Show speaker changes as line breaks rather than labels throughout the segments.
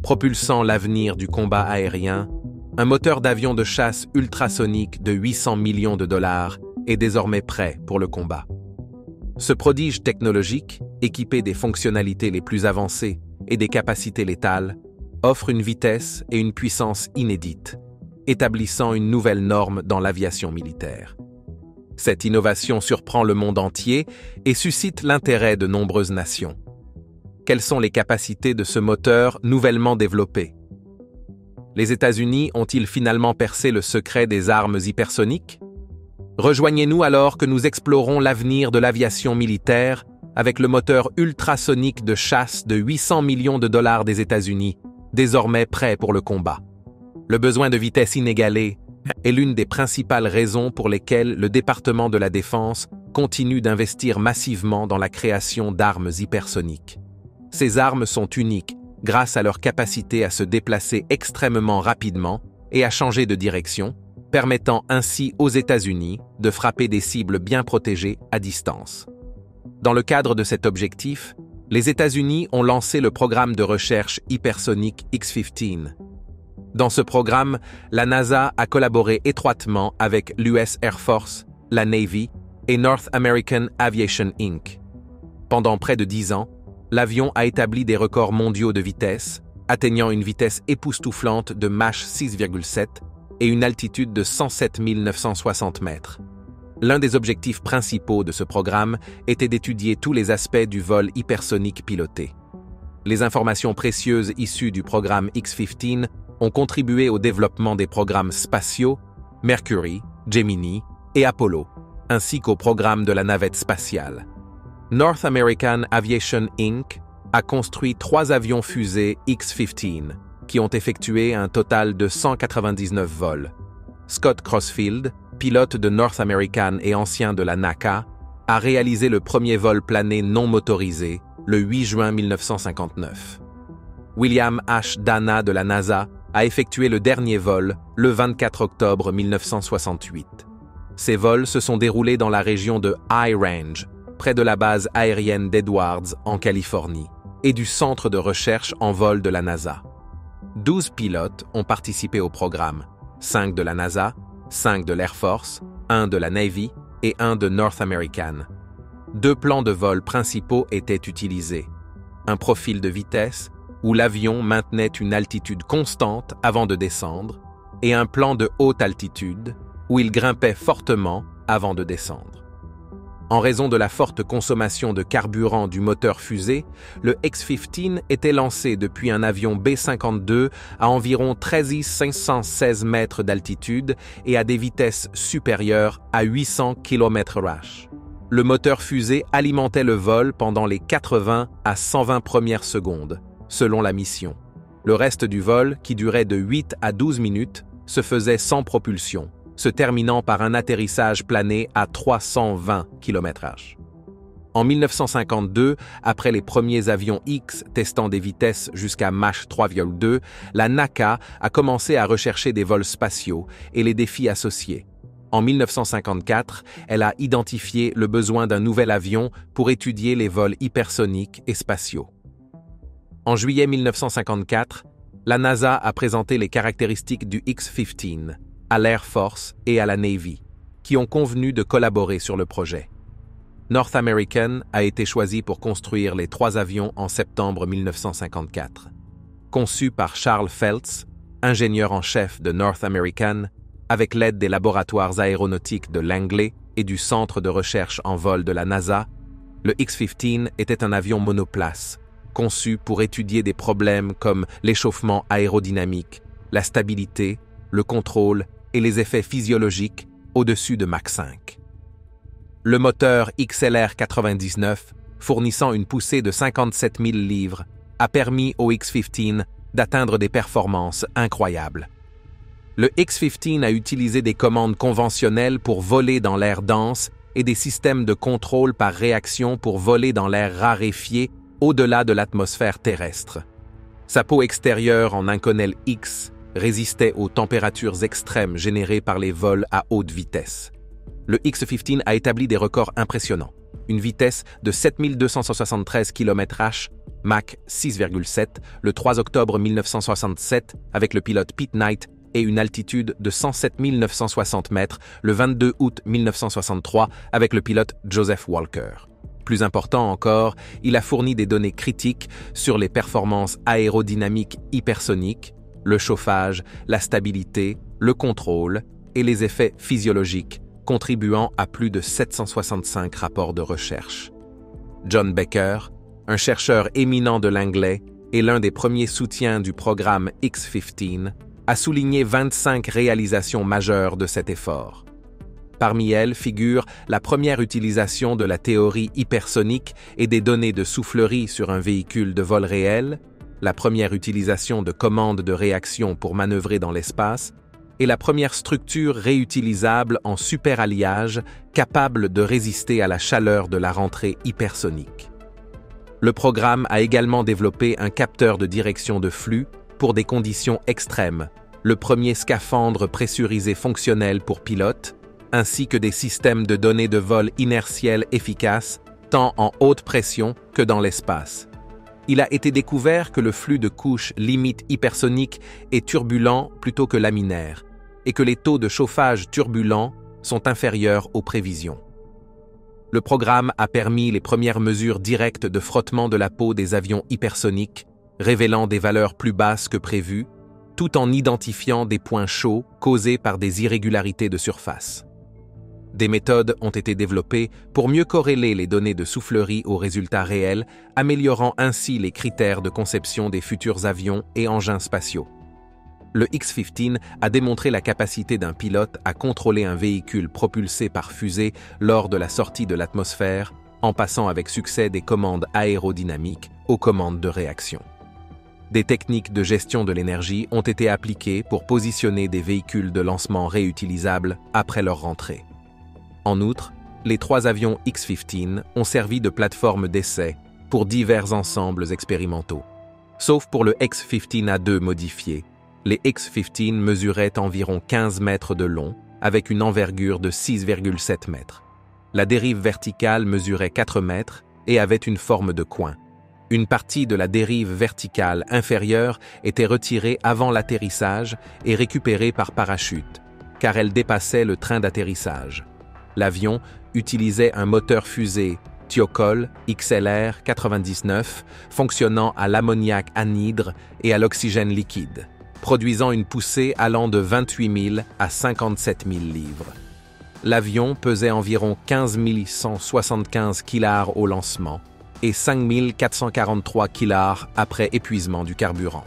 propulsant l'avenir du combat aérien, un moteur d'avion de chasse ultrasonique de 800 millions de dollars est désormais prêt pour le combat. Ce prodige technologique, équipé des fonctionnalités les plus avancées et des capacités létales, offre une vitesse et une puissance inédites, établissant une nouvelle norme dans l'aviation militaire. Cette innovation surprend le monde entier et suscite l'intérêt de nombreuses nations. Quelles sont les capacités de ce moteur nouvellement développé? Les États-Unis ont-ils finalement percé le secret des armes hypersoniques? Rejoignez-nous alors que nous explorons l'avenir de l'aviation militaire avec le moteur ultrasonique de chasse de 800 millions de dollars des États-Unis, désormais prêt pour le combat. Le besoin de vitesse inégalée est l'une des principales raisons pour lesquelles le département de la Défense continue d'investir massivement dans la création d'armes hypersoniques. Ces armes sont uniques grâce à leur capacité à se déplacer extrêmement rapidement et à changer de direction, permettant ainsi aux États-Unis de frapper des cibles bien protégées à distance. Dans le cadre de cet objectif, les États-Unis ont lancé le programme de recherche hypersonique X-15. Dans ce programme, la NASA a collaboré étroitement avec l'US Air Force, la Navy et North American Aviation Inc. Pendant près de 10 ans, l'avion a établi des records mondiaux de vitesse, atteignant une vitesse époustouflante de Mach 6,7 et une altitude de 107 960 mètres. L'un des objectifs principaux de ce programme était d'étudier tous les aspects du vol hypersonique piloté. Les informations précieuses issues du programme X-15 ont contribué au développement des programmes spatiaux, Mercury, Gemini et Apollo, ainsi qu'au programme de la navette spatiale. North American Aviation Inc. a construit 3 avions fusées X-15, qui ont effectué un total de 199 vols. Scott Crossfield, pilote de North American et ancien de la NACA, a réalisé le premier vol plané non motorisé le 8 juin 1959. William H. Dana de la NASA a effectué le dernier vol le 24 octobre 1968. Ces vols se sont déroulés dans la région de High Range, près de la base aérienne d'Edwards en Californie, et du centre de recherche en vol de la NASA. 12 pilotes ont participé au programme, 5 de la NASA, 5 de l'Air Force, 1 de la Navy et 1 de North American. 2 plans de vol principaux étaient utilisés. Un profil de vitesse, où l'avion maintenait une altitude constante avant de descendre, et un plan de haute altitude, où il grimpait fortement avant de descendre. En raison de la forte consommation de carburant du moteur fusée, le X-15 était lancé depuis un avion B-52 à environ 13 516 mètres d'altitude et à des vitesses supérieures à 800 km/h. Le moteur fusée alimentait le vol pendant les 80 à 120 premières secondes, selon la mission. Le reste du vol, qui durait de 8 à 12 minutes, se faisait sans propulsion, se terminant par un atterrissage plané à 320 km/h. En 1952, après les premiers avions X testant des vitesses jusqu'à Mach 3,2, la NACA a commencé à rechercher des vols spatiaux et les défis associés. En 1954, elle a identifié le besoin d'un nouvel avion pour étudier les vols hypersoniques et spatiaux. En juillet 1954, la NASA a présenté les caractéristiques du X-15 à l'Air Force et à la Navy, qui ont convenu de collaborer sur le projet. North American a été choisi pour construire les 3 avions en septembre 1954. Conçus par Charles Felts, ingénieur en chef de North American, avec l'aide des laboratoires aéronautiques de Langley et du Centre de recherche en vol de la NASA, le X-15 était un avion monoplace, conçu pour étudier des problèmes comme l'échauffement aérodynamique, la stabilité, le contrôle et les effets physiologiques au-dessus de Mach 5. Le moteur XLR 99, fournissant une poussée de 57 000 livres, a permis au X-15 d'atteindre des performances incroyables. Le X-15 a utilisé des commandes conventionnelles pour voler dans l'air dense et des systèmes de contrôle par réaction pour voler dans l'air raréfié au-delà de l'atmosphère terrestre. Sa peau extérieure en Inconel X résistait aux températures extrêmes générées par les vols à haute vitesse. Le X-15 a établi des records impressionnants. une vitesse de 7273 km/h, Mach 6,7, le 3 octobre 1967 avec le pilote Pete Knight et une altitude de 107 960 mètres le 22 août 1963 avec le pilote Joseph Walker. Plus important encore, il a fourni des données critiques sur les performances aérodynamiques hypersoniques, le chauffage, la stabilité, le contrôle et les effets physiologiques, contribuant à plus de 765 rapports de recherche. John Becker, un chercheur éminent de Langley et l'un des premiers soutiens du programme X-15, a souligné 25 réalisations majeures de cet effort. Parmi elles figure la première utilisation de la théorie hypersonique et des données de soufflerie sur un véhicule de vol réel, la première utilisation de commandes de réaction pour manœuvrer dans l'espace, et la première structure réutilisable en superalliage capable de résister à la chaleur de la rentrée hypersonique. Le programme a également développé un capteur de direction de flux pour des conditions extrêmes, le premier scaphandre pressurisé fonctionnel pour pilotes, ainsi que des systèmes de données de vol inertiels efficaces, tant en haute pression que dans l'espace. Il a été découvert que le flux de couche limite hypersonique est turbulent plutôt que laminaire, et que les taux de chauffage turbulents sont inférieurs aux prévisions. Le programme a permis les premières mesures directes de frottement de la peau des avions hypersoniques, révélant des valeurs plus basses que prévues, tout en identifiant des points chauds causés par des irrégularités de surface. Des méthodes ont été développées pour mieux corréler les données de soufflerie aux résultats réels, améliorant ainsi les critères de conception des futurs avions et engins spatiaux. Le X-15 a démontré la capacité d'un pilote à contrôler un véhicule propulsé par fusée lors de la sortie de l'atmosphère, en passant avec succès des commandes aérodynamiques aux commandes de réaction. Des techniques de gestion de l'énergie ont été appliquées pour positionner des véhicules de lancement réutilisables après leur rentrée. En outre, les 3 avions X-15 ont servi de plateforme d'essai pour divers ensembles expérimentaux. Sauf pour le X-15A2 modifié, les X-15 mesuraient environ 15 mètres de long, avec une envergure de 6,7 mètres. La dérive verticale mesurait 4 mètres et avait une forme de coin. Une partie de la dérive verticale inférieure était retirée avant l'atterrissage et récupérée par parachute, car elle dépassait le train d'atterrissage. L'avion utilisait un moteur fusée Thiokol XLR 99 fonctionnant à l'ammoniac anhydre et à l'oxygène liquide, produisant une poussée allant de 28 000 à 57 000 livres. L'avion pesait environ 15 175 kg au lancement et 5 443 kg après épuisement du carburant.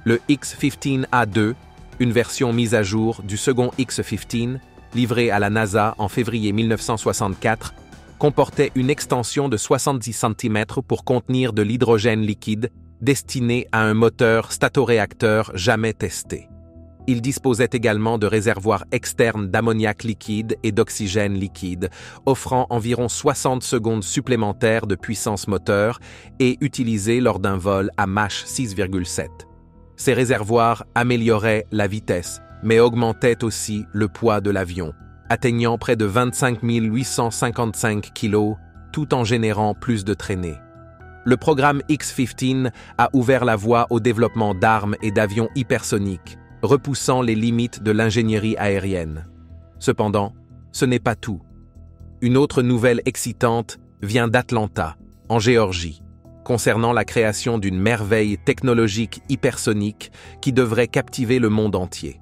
Le X-15A2, une version mise à jour du second X-15, livré à la NASA en février 1964, comportait une extension de 70 cm pour contenir de l'hydrogène liquide destiné à un moteur statoréacteur jamais testé. Il disposait également de réservoirs externes d'ammoniac liquide et d'oxygène liquide, offrant environ 60 secondes supplémentaires de puissance moteur et utilisés lors d'un vol à Mach 6,7. Ces réservoirs amélioraient la vitesse, mais augmentaient aussi le poids de l'avion, atteignant près de 25 855 kg, tout en générant plus de traînées. Le programme X-15 a ouvert la voie au développement d'armes et d'avions hypersoniques, repoussant les limites de l'ingénierie aérienne. Cependant, ce n'est pas tout. Une autre nouvelle excitante vient d'Atlanta, en Géorgie, concernant la création d'une merveille technologique hypersonique qui devrait captiver le monde entier.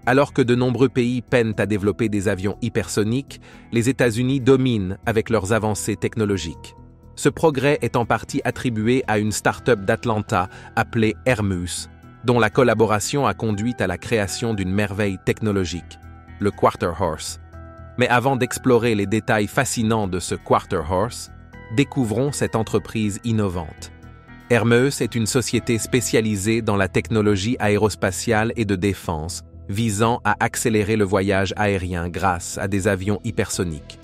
Alors que de nombreux pays peinent à développer des avions hypersoniques, les États-Unis dominent avec leurs avancées technologiques. Ce progrès est en partie attribué à une start-up d'Atlanta appelée Hermeus, dont la collaboration a conduit à la création d'une merveille technologique, le Quarter Horse. Mais avant d'explorer les détails fascinants de ce Quarter Horse, découvrons cette entreprise innovante. Hermeus est une société spécialisée dans la technologie aérospatiale et de défense, visant à accélérer le voyage aérien grâce à des avions hypersoniques.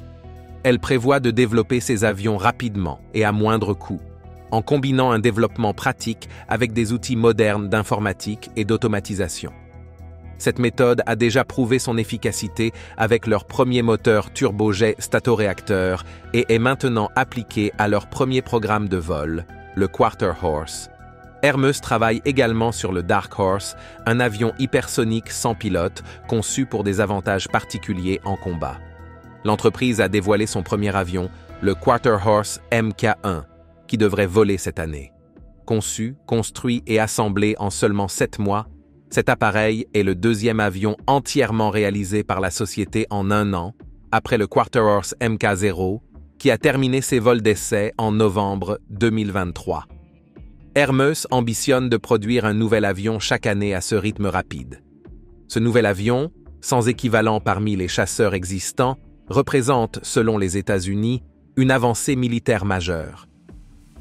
Elle prévoit de développer ces avions rapidement et à moindre coût, en combinant un développement pratique avec des outils modernes d'informatique et d'automatisation. Cette méthode a déjà prouvé son efficacité avec leur premier moteur turbojet statoréacteur et est maintenant appliquée à leur premier programme de vol, le Quarter Horse. Hermeus travaille également sur le Dark Horse, un avion hypersonique sans pilote conçu pour des avantages particuliers en combat. L'entreprise a dévoilé son premier avion, le Quarter Horse Mk1, qui devrait voler cette année. Conçu, construit et assemblé en seulement 7 mois, cet appareil est le deuxième avion entièrement réalisé par la société en 1 an, après le Quarter Horse Mk0, qui a terminé ses vols d'essai en novembre 2023. Hermeus ambitionne de produire un nouvel avion chaque année à ce rythme rapide. Ce nouvel avion, sans équivalent parmi les chasseurs existants, représente, selon les États-Unis, une avancée militaire majeure.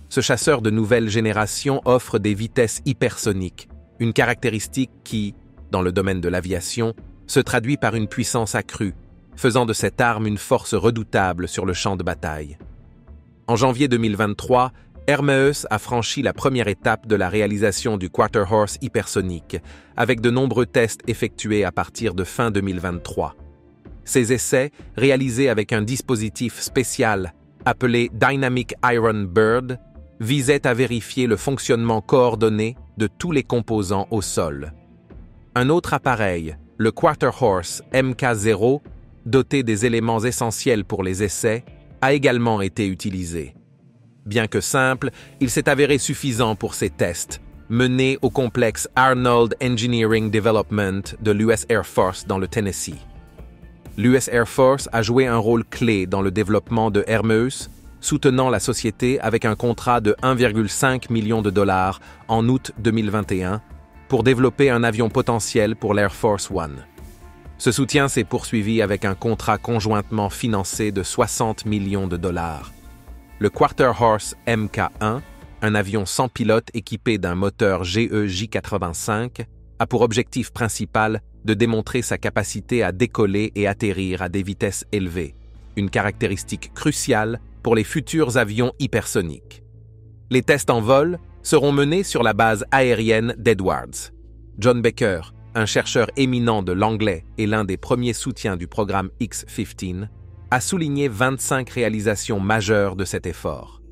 Ce chasseur de nouvelle génération offre des vitesses hypersoniques, une caractéristique qui, dans le domaine de l'aviation, se traduit par une puissance accrue, faisant de cette arme une force redoutable sur le champ de bataille. En janvier 2023, Hermeus a franchi la première étape de la réalisation du Quarter Horse hypersonique, avec de nombreux tests effectués à partir de fin 2023. Ces essais, réalisés avec un dispositif spécial appelé Dynamic Iron Bird, visaient à vérifier le fonctionnement coordonné de tous les composants au sol. Un autre appareil, le Quarter Horse Mk0, doté des éléments essentiels pour les essais, a également été utilisé. Bien que simple, il s'est avéré suffisant pour ces tests, menés au complexe Arnold Engineering Development de l'US Air Force dans le Tennessee. L'US Air Force a joué un rôle clé dans le développement de Hermeus, soutenant la société avec un contrat de 1,5 million de dollars en août 2021 pour développer un avion potentiel pour l'Air Force One. Ce soutien s'est poursuivi avec un contrat conjointement financé de 60 millions de dollars. Le Quarter Horse Mk1, un avion sans pilote équipé d'un moteur GE-J85, a pour objectif principal de démontrer sa capacité à décoller et atterrir à des vitesses élevées, une caractéristique cruciale pour les futurs avions hypersoniques. Les tests en vol seront menés sur la base aérienne d'Edwards. John Baker, un chercheur éminent de l'anglais et l'un des premiers soutiens du programme X-15, a souligné 25 réalisations majeures de cet effort.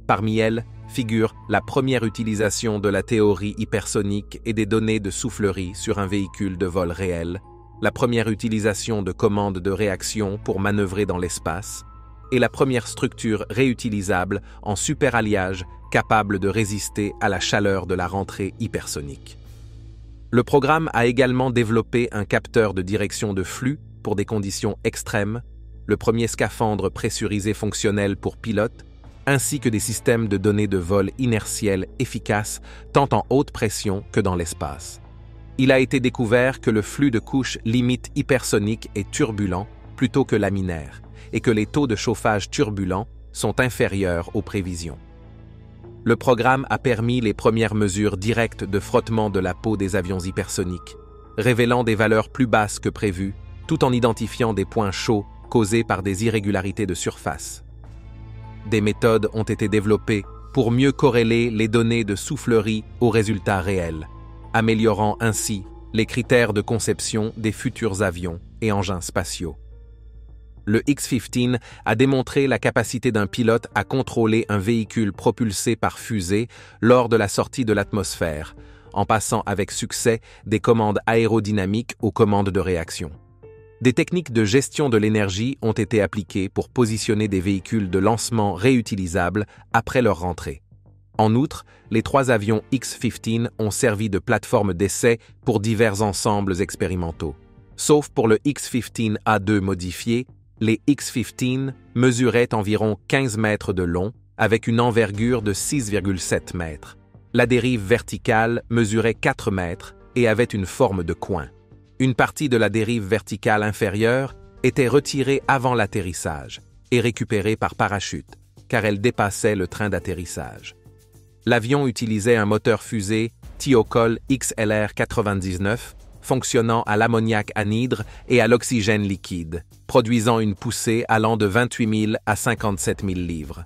Parmi elles figure la première utilisation de la théorie hypersonique et des données de soufflerie sur un véhicule de vol réel, la première utilisation de commandes de réaction pour manœuvrer dans l'espace, et la première structure réutilisable en superalliage capable de résister à la chaleur de la rentrée hypersonique. Le programme a également développé un capteur de direction de flux pour des conditions extrêmes, le premier scaphandre pressurisé fonctionnel pour pilotes, ainsi que des systèmes de données de vol inertiels efficaces tant en haute pression que dans l'espace. Il a été découvert que le flux de couche limite hypersonique est turbulent plutôt que laminaire, et que les taux de chauffage turbulents sont inférieurs aux prévisions. Le programme a permis les premières mesures directes de frottement de la peau des avions hypersoniques, révélant des valeurs plus basses que prévues, tout en identifiant des points chauds causés par des irrégularités de surface. Des méthodes ont été développées pour mieux corréler les données de soufflerie aux résultats réels, améliorant ainsi les critères de conception des futurs avions et engins spatiaux. Le X-15 a démontré la capacité d'un pilote à contrôler un véhicule propulsé par fusée lors de la sortie de l'atmosphère, en passant avec succès des commandes aérodynamiques aux commandes de réaction. Des techniques de gestion de l'énergie ont été appliquées pour positionner des véhicules de lancement réutilisables après leur rentrée. En outre, les 3 avions X-15 ont servi de plateforme d'essai pour divers ensembles expérimentaux. Sauf pour le X-15A2 modifié, les X-15 mesuraient environ 15 mètres de long, avec une envergure de 6,7 mètres. La dérive verticale mesurait 4 mètres et avait une forme de coin. Une partie de la dérive verticale inférieure était retirée avant l'atterrissage et récupérée par parachute, car elle dépassait le train d'atterrissage. L'avion utilisait un moteur fusée Thiokol XLR-99, fonctionnant à l'ammoniac anhydre et à l'oxygène liquide, produisant une poussée allant de 28 000 à 57 000 livres.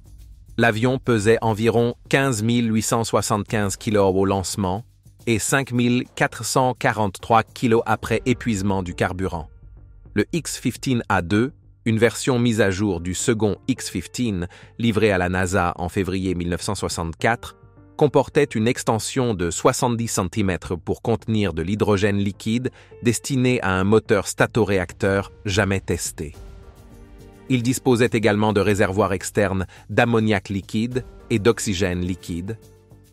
L'avion pesait environ 15 875 kg au lancement et 5443 kg après épuisement du carburant. Le X-15A2, une version mise à jour du second X-15 livré à la NASA en février 1964, comportait une extension de 70 cm pour contenir de l'hydrogène liquide destiné à un moteur statoréacteur jamais testé. Il disposait également de réservoirs externes d'ammoniac liquide et d'oxygène liquide,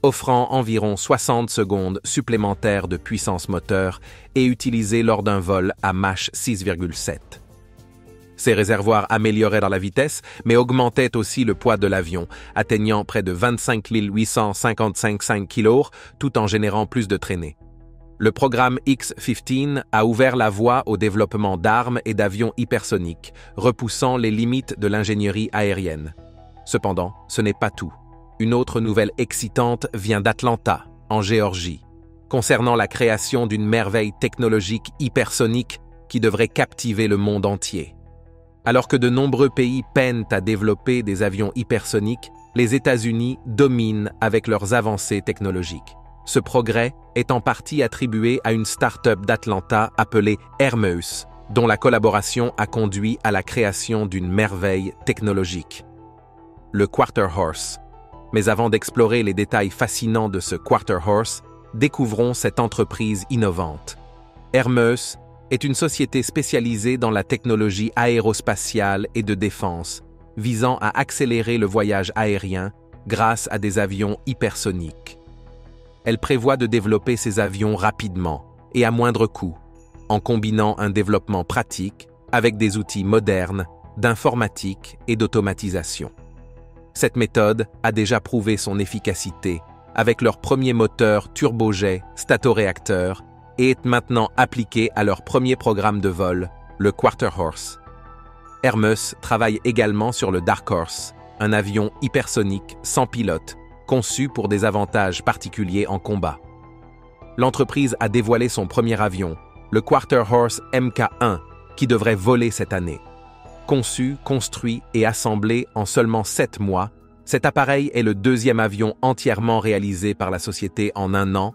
offrant environ 60 secondes supplémentaires de puissance moteur et utilisé lors d'un vol à Mach 6,7. Ces réservoirs amélioraient dans la vitesse, mais augmentaient aussi le poids de l'avion, atteignant près de 25 855 kg, tout en générant plus de traînées. Le programme X-15 a ouvert la voie au développement d'armes et d'avions hypersoniques, repoussant les limites de l'ingénierie aérienne. Cependant, ce n'est pas tout. Une autre nouvelle excitante vient d'Atlanta, en Géorgie, concernant la création d'une merveille technologique hypersonique qui devrait captiver le monde entier. Alors que de nombreux pays peinent à développer des avions hypersoniques, les États-Unis dominent avec leurs avancées technologiques. Ce progrès est en partie attribué à une start-up d'Atlanta appelée Hermeus, dont la collaboration a conduit à la création d'une merveille technologique. Le Quarter Horse. Mais avant d'explorer les détails fascinants de ce Quarter Horse, découvrons cette entreprise innovante. Hermeus est une société spécialisée dans la technologie aérospatiale et de défense, visant à accélérer le voyage aérien grâce à des avions hypersoniques. Elle prévoit de développer ces avions rapidement et à moindre coût, en combinant un développement pratique avec des outils modernes d'informatique et d'automatisation. Cette méthode a déjà prouvé son efficacité avec leur premier moteur turbojet statoréacteur et est maintenant appliquée à leur premier programme de vol, le Quarter Horse. Hermeus travaille également sur le Dark Horse, un avion hypersonique sans pilote, conçu pour des avantages particuliers en combat. L'entreprise a dévoilé son premier avion, le Quarter Horse Mk1, qui devrait voler cette année. Conçu, construit et assemblé en seulement 7 mois, cet appareil est le deuxième avion entièrement réalisé par la société en un an,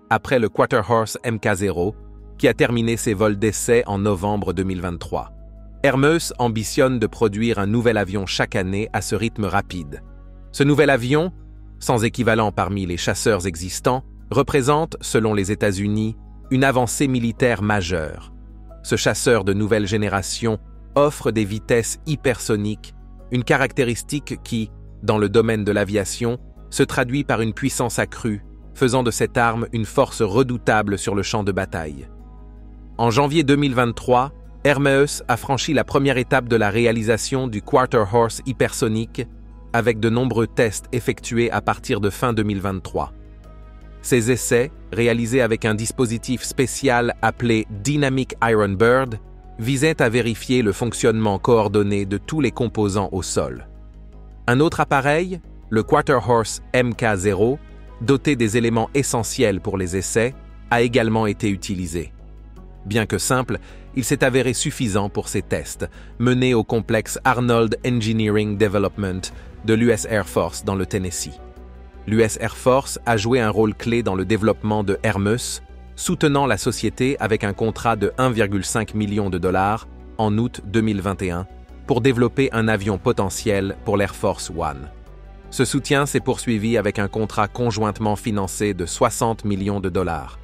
après le Quarter Horse Mk0, qui a terminé ses vols d'essai en novembre 2023. Hermeus ambitionne de produire un nouvel avion chaque année à ce rythme rapide. Ce nouvel avion, sans équivalent parmi les chasseurs existants, représente, selon les États-Unis, une avancée militaire majeure. Ce chasseur de nouvelle génération offre des vitesses hypersoniques, une caractéristique qui, dans le domaine de l'aviation, se traduit par une puissance accrue, faisant de cette arme une force redoutable sur le champ de bataille. En janvier 2023, Hermeus a franchi la première étape de la réalisation du Quarter Horse hypersonique avec de nombreux tests effectués à partir de fin 2023. Ces essais, réalisés avec un dispositif spécial appelé Dynamic Iron Bird, visaient à vérifier le fonctionnement coordonné de tous les composants au sol. Un autre appareil, le Quarter Horse Mk0, doté des éléments essentiels pour les essais, a également été utilisé. Bien que simple, il s'est avéré suffisant pour ces tests, menés au complexe Arnold Engineering Development de l'US Air Force dans le Tennessee. L'US Air Force a joué un rôle clé dans le développement de Hermeus, soutenant la société avec un contrat de 1,5 million de dollars en août 2021 pour développer un avion potentiel pour l'Air Force One. Ce soutien s'est poursuivi avec un contrat conjointement financé de 60 millions de dollars.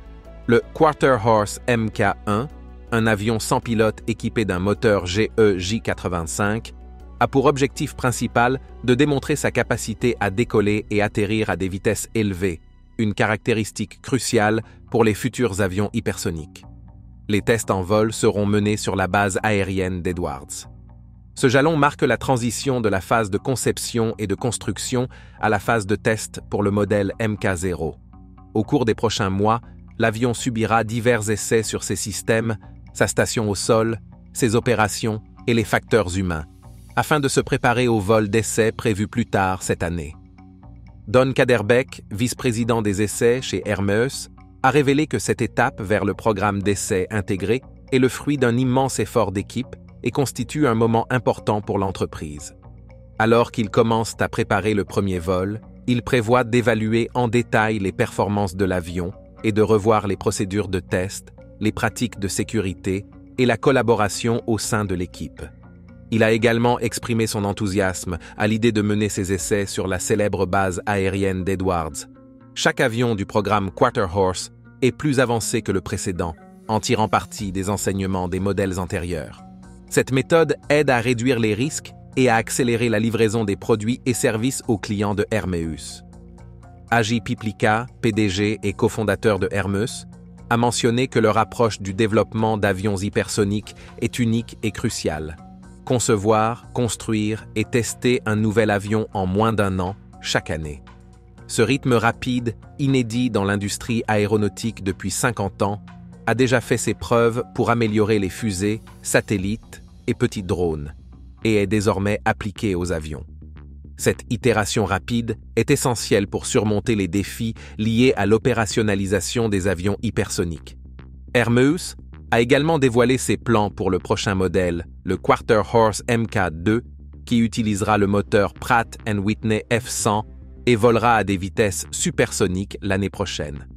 Le Quarter Horse Mk1, un avion sans pilote équipé d'un moteur GE-J85, a pour objectif principal de démontrer sa capacité à décoller et atterrir à des vitesses élevées, une caractéristique cruciale pour les futurs avions hypersoniques. Les tests en vol seront menés sur la base aérienne d'Edwards. Ce jalon marque la transition de la phase de conception et de construction à la phase de test pour le modèle Mk0. Au cours des prochains mois, l'avion subira divers essais sur ses systèmes, sa station au sol, ses opérations et les facteurs humains, afin de se préparer au vol d'essai prévu plus tard cette année. Don Kaderbeck, vice-président des essais chez Hermeus, a révélé que cette étape vers le programme d'essai intégré est le fruit d'un immense effort d'équipe et constitue un moment important pour l'entreprise. Alors qu'ils commencent à préparer le premier vol, ils prévoient d'évaluer en détail les performances de l'avion est de revoir les procédures de test, les pratiques de sécurité et la collaboration au sein de l'équipe. Il a également exprimé son enthousiasme à l'idée de mener ses essais sur la célèbre base aérienne d'Edwards. Chaque avion du programme Quarter Horse est plus avancé que le précédent, en tirant parti des enseignements des modèles antérieurs. Cette méthode aide à réduire les risques et à accélérer la livraison des produits et services aux clients de Hermeus. Agi Piplica, PDG et cofondateur de Hermeus, a mentionné que leur approche du développement d'avions hypersoniques est unique et cruciale. Concevoir, construire et tester un nouvel avion en moins d'1 an chaque année. Ce rythme rapide, inédit dans l'industrie aéronautique depuis 50 ans, a déjà fait ses preuves pour améliorer les fusées, satellites et petits drones, et est désormais appliqué aux avions. Cette itération rapide est essentielle pour surmonter les défis liés à l'opérationnalisation des avions hypersoniques. Hermeus a également dévoilé ses plans pour le prochain modèle, le Quarter Horse Mk2, qui utilisera le moteur Pratt & Whitney F100 et volera à des vitesses supersoniques l'année prochaine.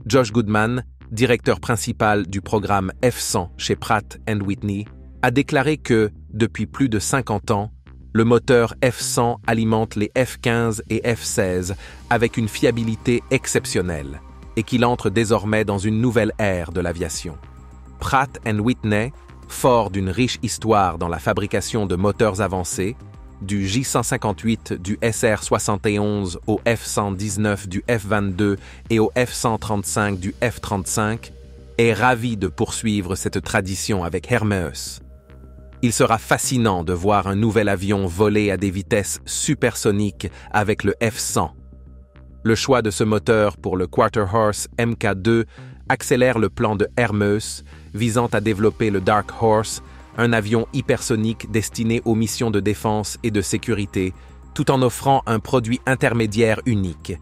Josh Goodman, directeur principal du programme F100 chez Pratt & Whitney, a déclaré que, depuis plus de 50 ans, le moteur F100 alimente les F-15 et F-16 avec une fiabilité exceptionnelle et qu'il entre désormais dans une nouvelle ère de l'aviation. Pratt & Whitney, fort d'une riche histoire dans la fabrication de moteurs avancés, du J158 du SR71 au F119 du F22 et au F135 du F35, est ravi de poursuivre cette tradition avec Hermeus. Il sera fascinant de voir un nouvel avion voler à des vitesses supersoniques avec le F100. Le choix de ce moteur pour le Quarter Horse Mk2 accélère le plan de Hermeus visant à développer le Dark Horse, un avion hypersonique destiné aux missions de défense et de sécurité, tout en offrant un produit intermédiaire unique.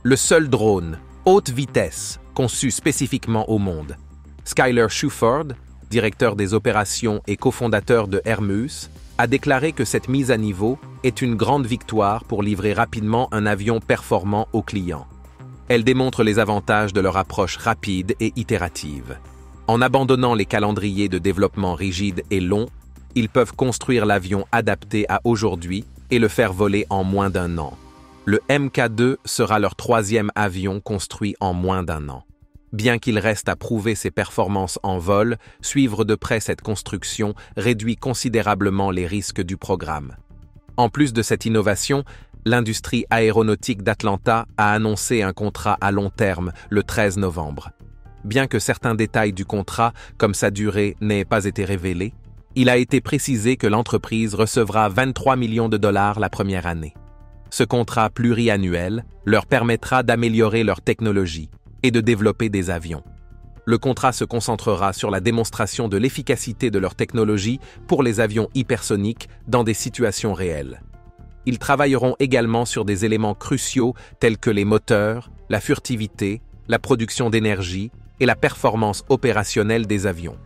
Le seul drone, haute vitesse, conçu spécifiquement au monde. Skyler Shuford, directeur des opérations et cofondateur de Hermeus, a déclaré que cette mise à niveau est une grande victoire pour livrer rapidement un avion performant aux clients. Elle démontre les avantages de leur approche rapide et itérative. En abandonnant les calendriers de développement rigides et longs, ils peuvent construire l'avion adapté à aujourd'hui et le faire voler en moins d'1 an. Le Mk2 sera leur 3e avion construit en moins d'1 an. Bien qu'il reste à prouver ses performances en vol, suivre de près cette construction réduit considérablement les risques du programme. En plus de cette innovation, l'industrie aéronautique d'Atlanta a annoncé un contrat à long terme le 13 novembre. Bien que certains détails du contrat, comme sa durée, n'aient pas été révélés, il a été précisé que l'entreprise recevra 23 millions de dollars la première année. Ce contrat pluriannuel leur permettra d'améliorer leur technologie et de développer des avions. Le contrat se concentrera sur la démonstration de l'efficacité de leur technologie pour les avions hypersoniques dans des situations réelles. Ils travailleront également sur des éléments cruciaux tels que les moteurs, la furtivité, la production d'énergie et la performance opérationnelle des avions.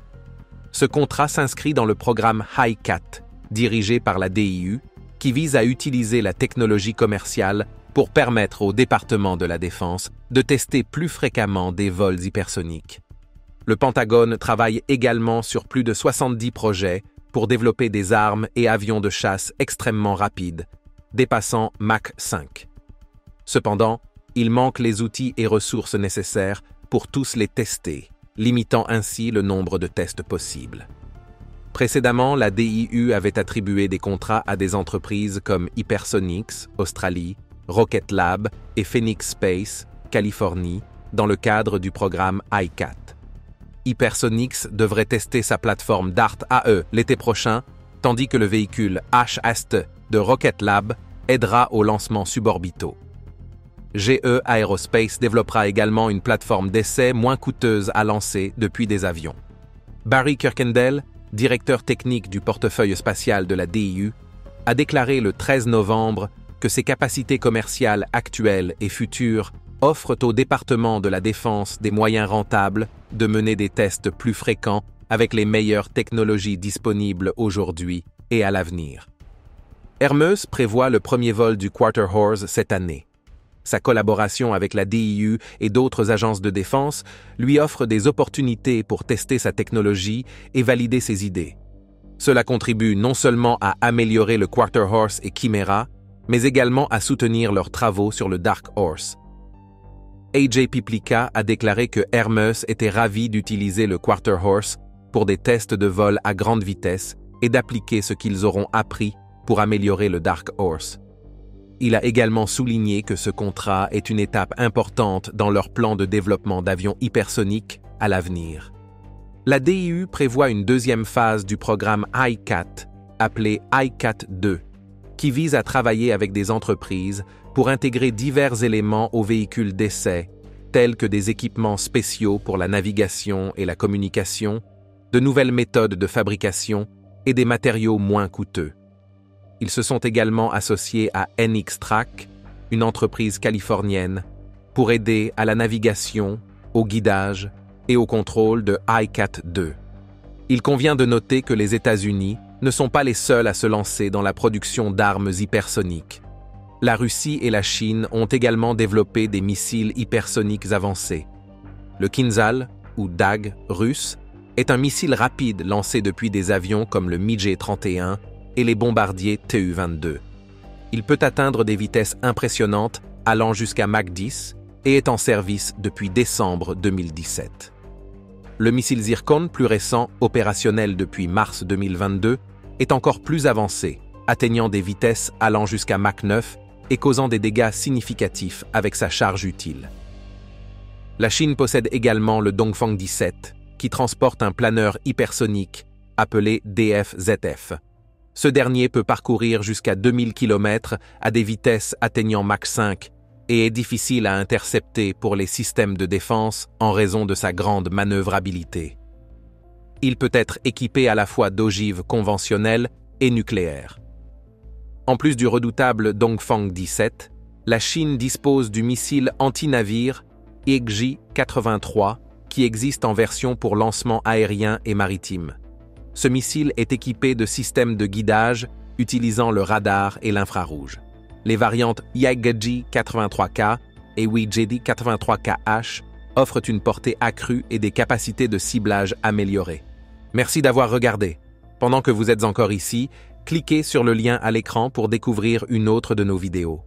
Ce contrat s'inscrit dans le programme HiCat, dirigé par la DIU, qui vise à utiliser la technologie commerciale pour permettre au département de la Défense de tester plus fréquemment des vols hypersoniques. Le Pentagone travaille également sur plus de 70 projets pour développer des armes et avions de chasse extrêmement rapides, dépassant Mach 5. Cependant, il manque les outils et ressources nécessaires pour tous les tester, limitant ainsi le nombre de tests possibles. Précédemment, la DIU avait attribué des contrats à des entreprises comme Hypersonics, Australie, Rocket Lab et Phoenix Space, Californie, dans le cadre du programme HiCat. Hypersonics devrait tester sa plateforme DART AE l'été prochain, tandis que le véhicule HAST de Rocket Lab aidera aux lancements suborbitaux. GE Aerospace développera également une plateforme d'essai moins coûteuse à lancer depuis des avions. Barry Kirkendall, directeur technique du portefeuille spatial de la DIU, a déclaré le 13 novembre que ses capacités commerciales actuelles et futures offrent au département de la Défense des moyens rentables de mener des tests plus fréquents avec les meilleures technologies disponibles aujourd'hui et à l'avenir. Hermeus prévoit le premier vol du Quarter Horse cette année. Sa collaboration avec la DIU et d'autres agences de défense lui offre des opportunités pour tester sa technologie et valider ses idées. Cela contribue non seulement à améliorer le Quarter Horse et Chimera, mais également à soutenir leurs travaux sur le Dark Horse. AJ Piplica a déclaré que Hermes était ravi d'utiliser le Quarter Horse pour des tests de vol à grande vitesse et d'appliquer ce qu'ils auront appris pour améliorer le Dark Horse. Il a également souligné que ce contrat est une étape importante dans leur plan de développement d'avions hypersoniques à l'avenir. La DIU prévoit une deuxième phase du programme ICAT, appelé ICAT 2, qui vise à travailler avec des entreprises pour intégrer divers éléments aux véhicules d'essai, tels que des équipements spéciaux pour la navigation et la communication, de nouvelles méthodes de fabrication et des matériaux moins coûteux. Ils se sont également associés à NXTrack, une entreprise californienne, pour aider à la navigation, au guidage et au contrôle de ICAT 2. Il convient de noter que les États-Unis ne sont pas les seuls à se lancer dans la production d'armes hypersoniques. La Russie et la Chine ont également développé des missiles hypersoniques avancés. Le Kinzhal, ou DAG russe, est un missile rapide lancé depuis des avions comme le MiG-31 et les bombardiers Tu-22. Il peut atteindre des vitesses impressionnantes allant jusqu'à Mach 10 et est en service depuis décembre 2017. Le missile Zircon, plus récent, opérationnel depuis mars 2022, est encore plus avancé, atteignant des vitesses allant jusqu'à Mach 9 et causant des dégâts significatifs avec sa charge utile. La Chine possède également le Dongfang 17, qui transporte un planeur hypersonique appelé DF-ZF. Ce dernier peut parcourir jusqu'à 2000 km à des vitesses atteignant Mach 5 et est difficile à intercepter pour les systèmes de défense en raison de sa grande manœuvrabilité. Il peut être équipé à la fois d'ogives conventionnelles et nucléaires. En plus du redoutable Dongfang 17, la Chine dispose du missile anti-navire Ig-83 qui existe en version pour lancement aérien et maritime. Ce missile est équipé de systèmes de guidage utilisant le radar et l'infrarouge. Les variantes Yaegji-83K et Weijedi-83KH offrent une portée accrue et des capacités de ciblage améliorées. Merci d'avoir regardé. Pendant que vous êtes encore ici, cliquez sur le lien à l'écran pour découvrir une autre de nos vidéos.